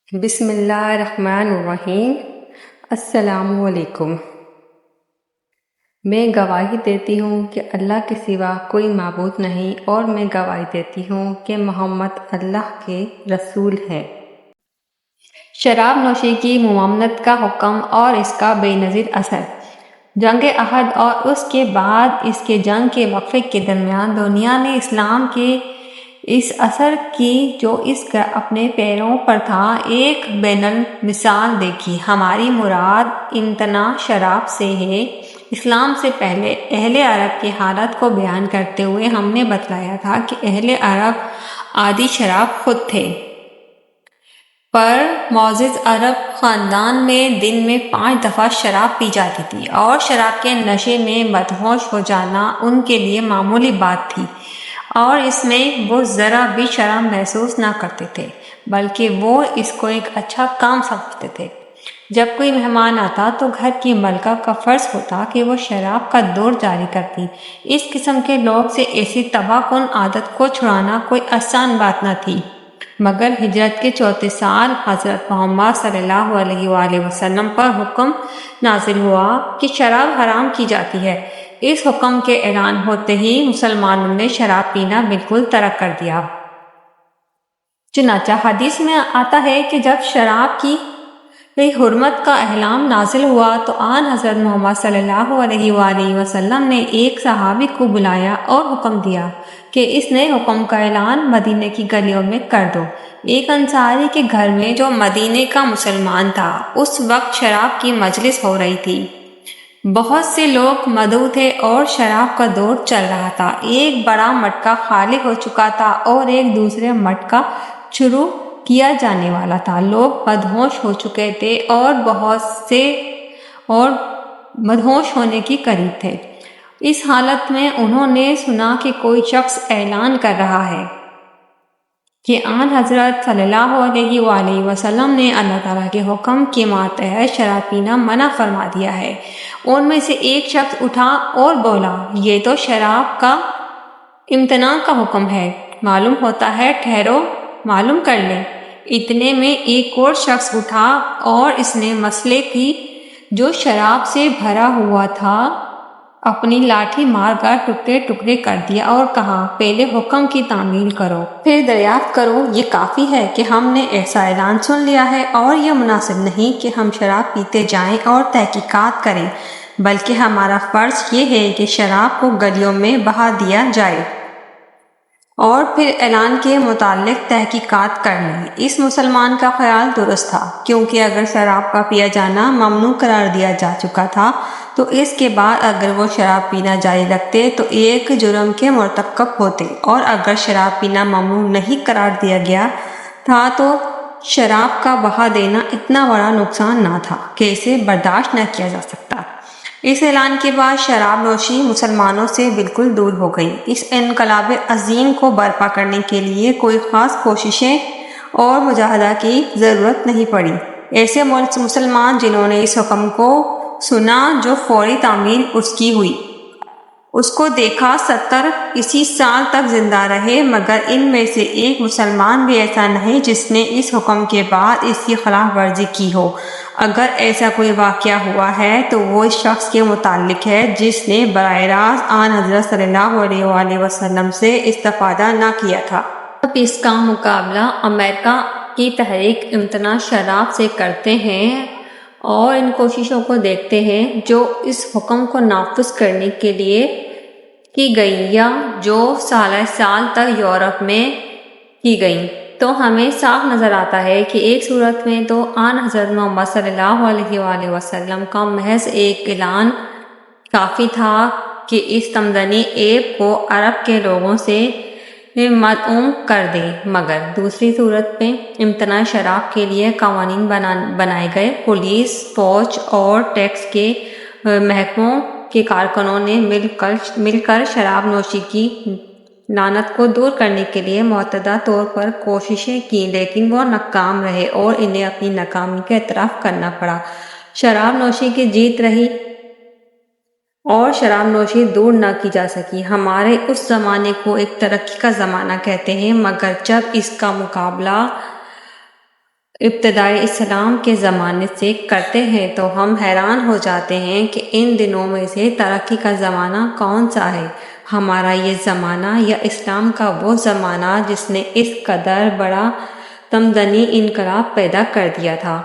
بسم اللہ الرحمن الرحیم۔ السلام علیکم۔ میں گواہی دیتی ہوں کہ اللہ کے سوا کوئی معبود نہیں، اور میں گواہی دیتی ہوں کہ محمد اللہ کے رسول ہے۔ شراب نوشی کی ممانعت کا حکم اور اس کا بے نظیر اثر۔ جنگ احد اور اس کے بعد اس کے جنگ کے وقفے کے درمیان دنیا نے اسلام کے اس اثر کی جو اس کا اپنے پیروں پر تھا ایک بین المثال دیکھی۔ ہماری مراد امتناع شراب سے ہے۔ اسلام سے پہلے اہل عرب کی حالت کو بیان کرتے ہوئے ہم نے بتلایا تھا کہ اہل عرب عادی شراب خود تھے، پر معزز عرب خاندان میں دن میں 5 دفعہ شراب پی جاتی تھی، اور شراب کے نشے میں مدہوش ہو جانا ان کے لیے معمولی بات تھی، اور اس میں وہ ذرا بھی شرم محسوس نہ کرتے تھے، بلکہ وہ اس کو ایک اچھا کام سمجھتے تھے۔ جب کوئی مہمان آتا تو گھر کی ملکہ کا فرض ہوتا کہ وہ شراب کا دور جاری کرتی۔ اس قسم کے لوگ سے ایسی تباہ کن عادت کو چھڑانا کوئی آسان بات نہ تھی، مگر ہجرت کے 34 سال حضرت محمد صلی اللہ علیہ وآلہ وسلم پر حکم نازل ہوا کہ شراب حرام کی جاتی ہے۔ اس حکم کے اعلان ہوتے ہی مسلمانوں نے شراب پینا بالکل ترک کر دیا۔ چنانچہ حدیث میں آتا ہے کہ جب شراب کی حرمت کا اعلان نازل ہوا تو آن حضرت محمد صلی اللہ علیہ وآلہ وسلم نے ایک صحابی کو بلایا اور حکم دیا کہ اس نئے حکم کا اعلان مدینے کی گلیوں میں کر دو۔ ایک انصاری کے گھر میں جو مدینے کا مسلمان تھا، اس وقت شراب کی مجلس ہو رہی تھی۔ بہت سے لوگ مدعو تھے اور شراب کا دور چل رہا تھا۔ ایک بڑا مٹکا خالی ہو چکا تھا اور ایک دوسرے مٹکا شروع کیا جانے والا تھا۔ لوگ مدہوش ہو چکے تھے اور بہت سے اور مدہوش ہونے کی قریب تھے۔ اس حالت میں انہوں نے سنا کہ کوئی شخص اعلان کر رہا ہے کہ آن حضرت صلی اللہ علیہ وآلہ وسلم نے اللہ تعالیٰ کے حکم کے ماتحت شراب پینا منع فرما دیا ہے۔ ان میں سے ایک شخص اٹھا اور بولا، یہ تو شراب کا امتناع کا حکم ہے، معلوم ہوتا ہے، ٹھہرو معلوم کر لیں۔ اتنے میں ایک اور شخص اٹھا اور اس نے مسئلے کی جو شراب سے بھرا ہوا تھا اپنی لاٹھی مار کر ٹکڑے ٹکڑے کر دیا اور کہا، پہلے حکم کی تعمیل کرو، پھر دریافت کرو۔ یہ کافی ہے کہ ہم نے ایسا اعلان سن لیا ہے، اور یہ مناسب نہیں کہ ہم شراب پیتے جائیں اور تحقیقات کریں، بلکہ ہمارا فرض یہ ہے کہ شراب کو گلیوں میں بہا دیا جائے اور پھر اعلان کے متعلق تحقیقات کر لیں۔ اس مسلمان کا خیال درست تھا، کیونکہ اگر شراب کا پیا جانا ممنوع قرار دیا جا چکا تھا تو اس کے بعد اگر وہ شراب پینا جاری رکھتے تو ایک جرم کے مرتکب ہوتے، اور اگر شراب پینا ممنوع نہیں قرار دیا گیا تھا تو شراب کا بہا دینا اتنا بڑا نقصان نہ تھا کہ اسے برداشت نہ کیا جا سکتا۔ اس اعلان کے بعد شراب نوشی مسلمانوں سے بالکل دور ہو گئی۔ اس انقلاب عظیم کو برپا کرنے کے لیے کوئی خاص کوششیں اور مجاہدہ کی ضرورت نہیں پڑی۔ ایسے مسلمان جنہوں نے اس حکم کو سنا جو فوری تعمیل اس کی ہوئی، اس کو دیکھا، 70 اسی سال تک زندہ رہے، مگر ان میں سے ایک مسلمان بھی ایسا نہیں جس نے اس حکم کے بعد اس کی خلاف ورزی کی ہو۔ اگر ایسا کوئی واقعہ ہوا ہے تو وہ اس شخص کے متعلق ہے جس نے براہ راست آن حضرت صلی اللہ علیہ وآلہ وسلم سے استفادہ نہ کیا تھا۔ اب اس کا مقابلہ امریکہ کی تحریک امتناع شراب سے کرتے ہیں اور ان کوششوں کو دیکھتے ہیں جو اس حکم کو نافذ کرنے کے لیے کی گئی یا جو سال تک یورپ میں کی گئیں، تو ہمیں صاف نظر آتا ہے کہ ایک صورت میں تو آن حضرت محمد صلی اللہ علیہ وآلہ وسلم کا محض ایک اعلان کافی تھا کہ اس تمدنی عیب کو عرب کے لوگوں سے مدعوم کر دے، مگر دوسری صورت میں امتناع شراب کے لیے قوانین بنائے گئے۔ پولیس، فوج اور ٹیکس کے محکموں کے کارکنوں نے مل کر شراب نوشی کی لعنت کو دور کرنے کے لیے معتدل طور پر کوششیں کی، لیکن وہ ناکام رہے اور انہیں اپنی ناکامی کا اعتراف کرنا پڑا۔ شراب نوشی کی جیت رہی اور شراب نوشی دور نہ کی جا سکی۔ ہمارے اس زمانے کو ایک ترقی کا زمانہ کہتے ہیں، مگر جب اس کا مقابلہ ابتدائی اسلام کے زمانے سے کرتے ہیں تو ہم حیران ہو جاتے ہیں کہ ان دنوں میں سے ترقی کا زمانہ کون سا ہے۔ ہمارا یہ زمانہ یا اسلام کا وہ زمانہ جس نے اس قدر بڑا تمدنی انقلاب پیدا کر دیا تھا۔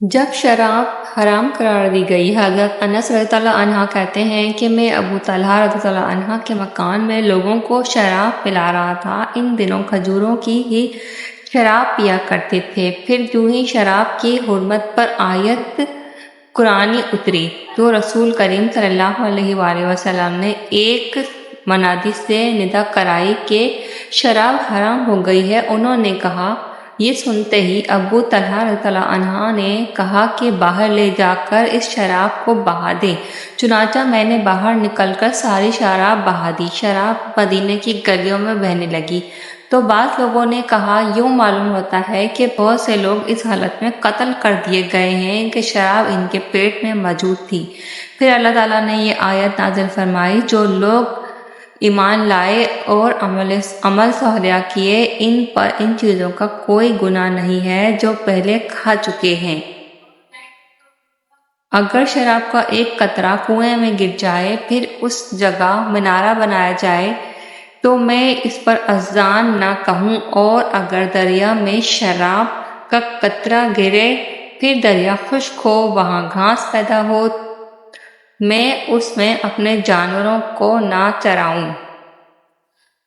جب شراب حرام قرار دی گئی، حضرت انس رضی اللہ عنہ کہتے ہیں کہ میں ابو طلحہ رضی اللہ عنہ کے مکان میں لوگوں کو شراب پلا رہا تھا۔ ان دنوں کھجوروں کی ہی شراب پیا کرتے تھے۔ پھر جو ہی شراب کی حرمت پر آیت قرآنی اتری تو رسول کریم صلی اللہ علیہ وآلہ وسلم نے ایک منادی سے ندا کرائی کہ شراب حرام ہو گئی ہے۔ انہوں نے کہا، یہ سنتے ہی ابو طلحہ رضی اللہ عنہ نے کہا کہ باہر لے جا کر اس شراب کو بہا دے۔ چنانچہ میں نے باہر نکل کر ساری شراب بہا دی۔ شراب مدینے کی گلیوں میں بہنے لگی تو بعض لوگوں نے کہا، یوں معلوم ہوتا ہے کہ بہت سے لوگ اس حالت میں قتل کر دیے گئے ہیں کہ شراب ان کے پیٹ میں موجود تھی۔ پھر اللہ تعالیٰ نے یہ آیت نازل فرمائی، جو لوگ ایمان لائے اور عمل صالح کیے، ان پر ان چیزوں کا کوئی گناہ نہیں ہے جو پہلے کھا چکے ہیں۔ اگر شراب کا ایک قطرہ کنویں میں گر جائے، پھر اس جگہ مینارہ بنایا جائے تو میں اس پر اذان نہ کہوں، اور اگر دریا میں شراب کا قطرہ گرے پھر دریا خشک ہو، وہاں گھاس پیدا ہو، میں اس میں اپنے جانوروں کو نہ چراؤں۔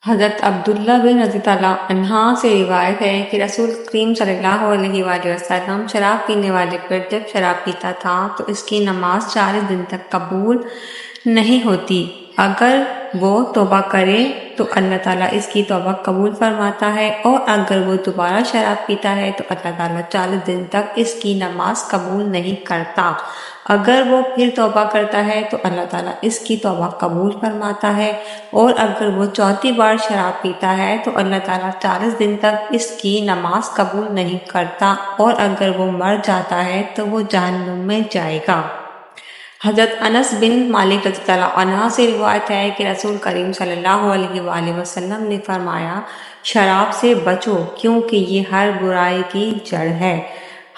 حضرت عبداللہ بن رضی اللہ عنہ سے روایت ہے کہ رسول کریم صلی اللہ علیہ وآلہ وسلم شراب پینے والے پر جب شراب پیتا تھا تو اس کی نماز 40 دن تک قبول نہیں ہوتی۔ اگر وہ توبہ کرے تو اللہ تعالیٰ اس کی توبہ قبول فرماتا ہے، اور اگر وہ دوبارہ شراب پیتا ہے تو اللہ تعالیٰ 40 دن تک اس کی نماز قبول نہیں کرتا۔ اگر وہ پھر توبہ کرتا ہے تو اللہ تعالیٰ اس کی توبہ قبول فرماتا ہے، اور اگر وہ چوتھی بار شراب پیتا ہے تو اللہ تعالیٰ 40 دن تک اس کی نماز قبول نہیں کرتا، اور اگر وہ مر جاتا ہے تو وہ جہنم میں جائے گا۔ حضرت انس بن مالک رضی اللہ عنہ سے روایت ہے کہ رسول کریم صلی اللہ علیہ وآلہ وسلم نے فرمایا، شراب سے بچو کیونکہ یہ ہر برائی کی جڑ ہے۔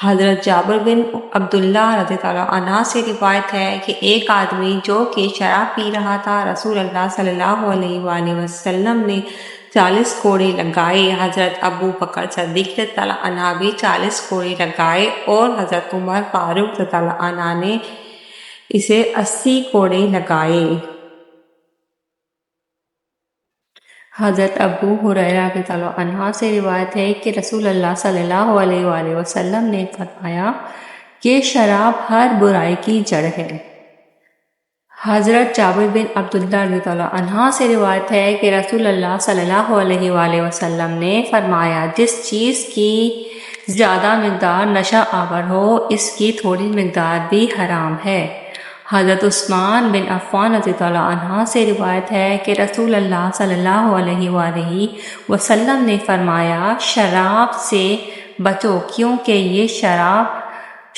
حضرت جابر بن عبداللہ رضی اللہ عنہ سے روایت ہے کہ ایک آدمی جو کہ شراب پی رہا تھا، رسول اللہ صلی اللہ علیہ وآلہ وسلم نے 40 کوڑے لگائے۔ حضرت ابو بکر صدیق رضی اللہ عنہ بھی 40 کوڑے لگائے، اور حضرت عمر فاروق رضی اللہ عنہ نے اسے 80 کوڑے لگائے۔ حضرت ابو ہریرہ رضی اللہ عنہ سے روایت ہے کہ رسول اللہ صلی اللہ علیہ وآلہ وسلم نے فرمایا کہ شراب ہر برائی کی جڑ ہے۔ حضرت جابر بن عبداللہ رضی اللہ عنہ سے روایت ہے کہ رسول اللہ صلی اللہ علیہ وآلہ وسلم نے فرمایا، جس چیز کی زیادہ مقدار نشہ آور ہو، اس کی تھوڑی مقدار بھی حرام ہے۔ حضرت عثمان بن عفان رضی اللہ عنہ سے روایت ہے کہ رسول اللہ صلی اللہ علیہ وآلہ وسلم نے فرمایا، شراب سے بچو کیونکہ یہ شراب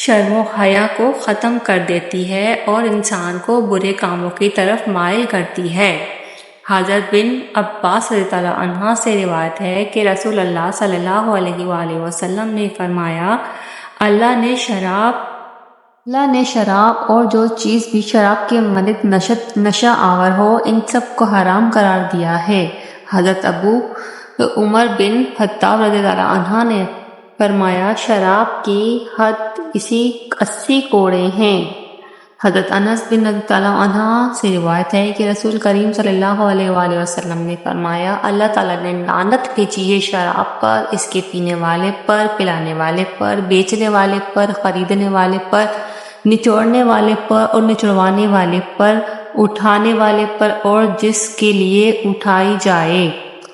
شرم و حیا کو ختم کر دیتی ہے اور انسان کو برے کاموں کی طرف مائل کرتی ہے۔ حضرت بن عباس رضی اللہ عنہ سے روایت ہے کہ رسول اللہ صلی اللہ علیہ وآلہ وسلم نے فرمایا، اللہ نے شراب اور جو چیز بھی شراب کے مانند نشہ آور ہو، ان سب کو حرام قرار دیا ہے۔ حضرت ابو عمر بن خطاب رضی اللہ عنہ نے فرمایا، شراب کی حد 80 کوڑے ہیں۔ حضرت انس بن رضی اللہ عنہ سے روایت ہے کہ رسول کریم صلی اللہ علیہ وآلہ وسلم نے فرمایا، اللہ تعالیٰ نے لعنت بھیجی ہے شراب پر، اس کے پینے والے پر، پلانے والے پر، بیچنے والے پر، خریدنے والے پر، نچوڑنے والے پر اور نچوڑوانے والے پر، اٹھانے والے پر اور جس کے لیے اٹھائی جائے۔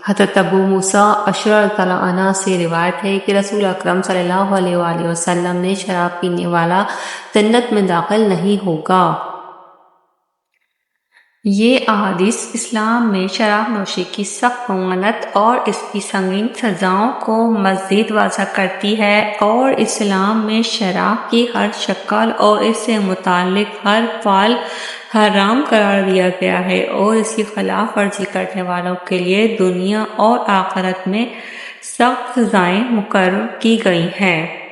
حضرت ابو موسیٰ اشعری رضی اللہ عنہ سے روایت ہے کہ رسول اکرم صلی اللہ علیہ وآلہ وسلم نے شراب پینے والا جنت میں داخل نہیں ہوگا۔ یہ احادیث اسلام میں شراب نوشی کی سخت ممانعت اور اس کی سنگین سزاؤں کو مزید واضح کرتی ہے، اور اسلام میں شراب کی ہر شکل اور اس سے متعلق ہر فعل حرام قرار دیا گیا ہے، اور اس کی خلاف ورزی کرنے والوں کے لیے دنیا اور آخرت میں سخت سزائیں مقرر کی گئی ہیں۔